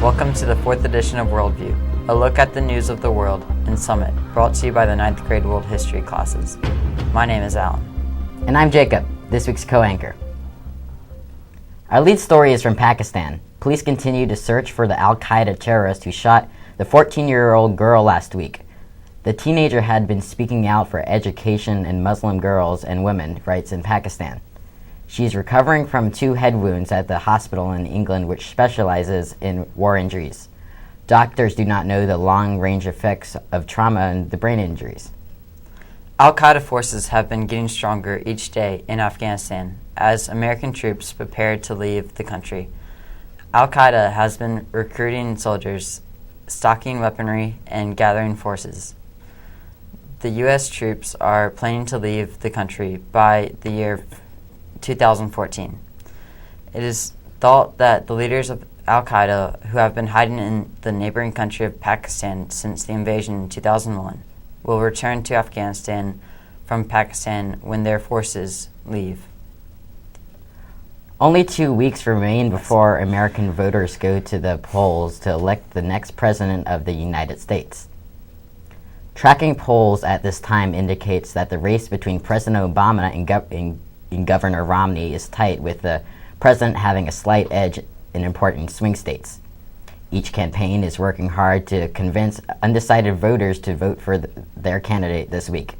Welcome to the 4th edition of WorldView, a look at the news of the world in Summit, brought to you by the 9th grade world history classes. My name is Alan. And I'm Jacob, this week's co-anchor. Our lead story is from Pakistan. Police continue to search for the Al-Qaeda terrorist who shot the 14-year-old girl last week. The teenager had been speaking out for education and Muslim girls and women rights in Pakistan. She's recovering from 2 head wounds at the hospital in England, which specializes in war injuries. Doctors do not know the long-range effects of trauma and the brain injuries. Al-Qaeda forces have been getting stronger each day in Afghanistan as American troops prepare to leave the country. Al-Qaeda has been recruiting soldiers, stocking weaponry, and gathering forces. The U.S. troops are planning to leave the country by the year 2014. It is thought that the leaders of Al-Qaeda, who have been hiding in the neighboring country of Pakistan since the invasion in 2001, will return to Afghanistan from Pakistan when their forces leave. Only 2 weeks remain before American voters go to the polls to elect the next president of the United States. Tracking polls at this time indicates that the race between President Obama and Governor Romney is tight, with the president having a slight edge in important swing states. Each campaign is working hard to convince undecided voters to vote for their candidate this week.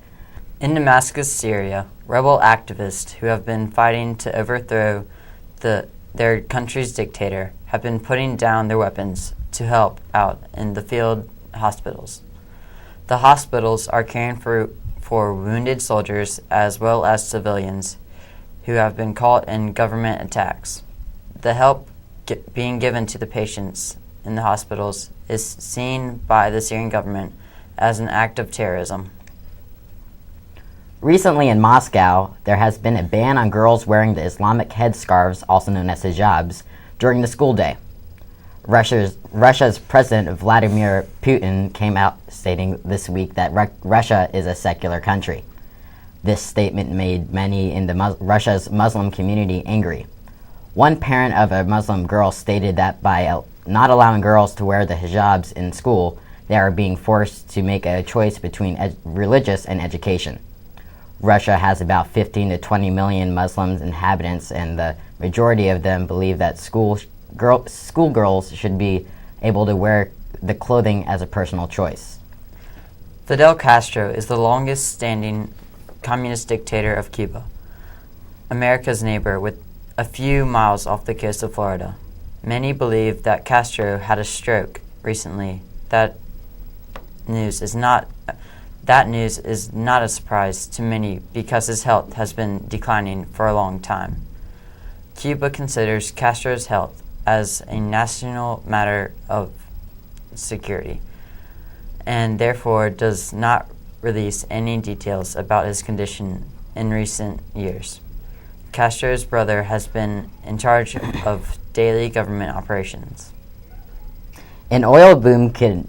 In Damascus, Syria, rebel activists who have been fighting to overthrow their country's dictator have been putting down their weapons to help out in the field hospitals. The hospitals are caring for wounded soldiers as well as civilians who have been caught in government attacks. The help being given to the patients in the hospitals is seen by the Syrian government as an act of terrorism. Recently in Moscow, there has been a ban on girls wearing the Islamic headscarves, also known as hijabs, during the school day. Russia's President Vladimir Putin came out stating this week that Russia is a secular country. This statement made many in Russia's Muslim community angry. One parent of a Muslim girl stated that by not allowing girls to wear the hijabs in school, they are being forced to make a choice between religious and education. Russia has about 15 to 20 million Muslim inhabitants, and the majority of them believe that schoolgirls should be able to wear the clothing as a personal choice. Fidel Castro is the longest-standing communist dictator of Cuba, America's neighbor with a few miles off the coast of Florida. Many believe that Castro had a stroke recently. That news is not a surprise to many because his health has been declining for a long time. Cuba considers Castro's health as a national matter of security and therefore does not release any details about his condition in recent years. Castro's brother has been in charge of daily government operations. An oil boom can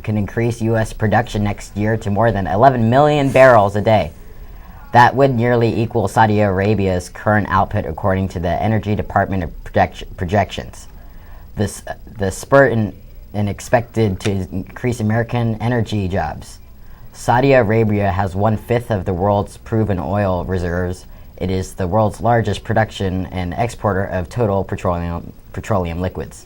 increase U.S. production next year to more than 11 million barrels a day. That would nearly equal Saudi Arabia's current output, according to the Energy Department of projections. The spurt is expected to increase American energy jobs. Saudi Arabia has 1/5 of the world's proven oil reserves. It is the world's largest production and exporter of total petroleum liquids.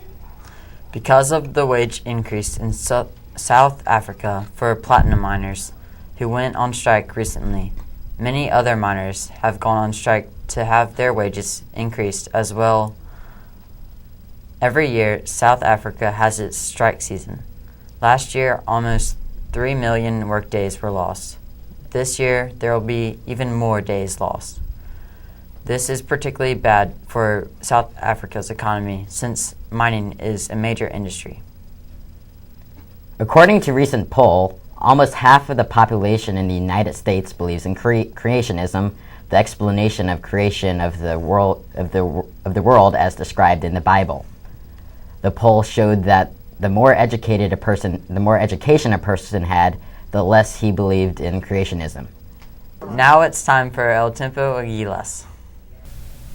Because of the wage increase in South Africa for platinum miners who went on strike recently, many other miners have gone on strike to have their wages increased as well. Every year, South Africa has its strike season. Last year, almost 3 million workdays were lost. This year, there will be even more days lost. This is particularly bad for South Africa's economy since mining is a major industry. According to a recent poll, almost half of the population in the United States believes in creationism, the explanation of creation of the world as described in the Bible. The poll showed that the more education a person had, the less he believed in creationism. Now it's time for El Tiempo Aguilas.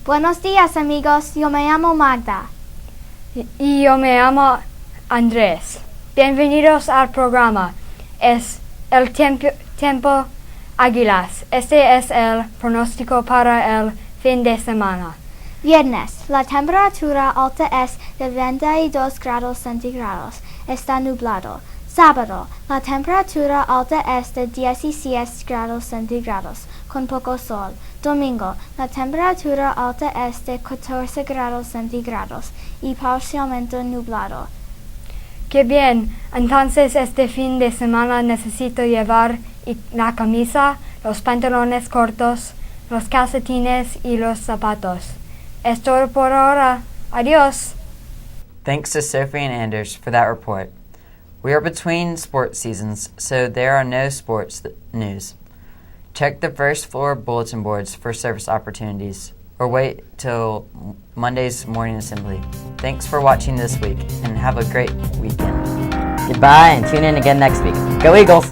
Buenos días, amigos. Yo me llamo Magda. Y yo me llamo Andrés. Bienvenidos al programa. Es el tiempo Águilas. Este es el pronóstico para el fin de semana. Viernes, la temperatura alta es de 22 grados centígrados. Está nublado. Sábado, la temperatura alta es de 16 grados centígrados, con poco sol. Domingo, la temperatura alta es de 14 grados centígrados y parcialmente nublado. ¡Qué bien! Entonces este fin de semana necesito llevar la camisa, los pantalones cortos, los calcetines y los zapatos. Es todo por ahora. Adiós! Thanks to Sophie and Anders for that report. We are between sports seasons, so there are no sports news. Check the first floor bulletin boards for service opportunities, or wait till Monday's morning assembly. Thanks for watching this week, and have a great weekend. Goodbye, and tune in again next week. Go Eagles!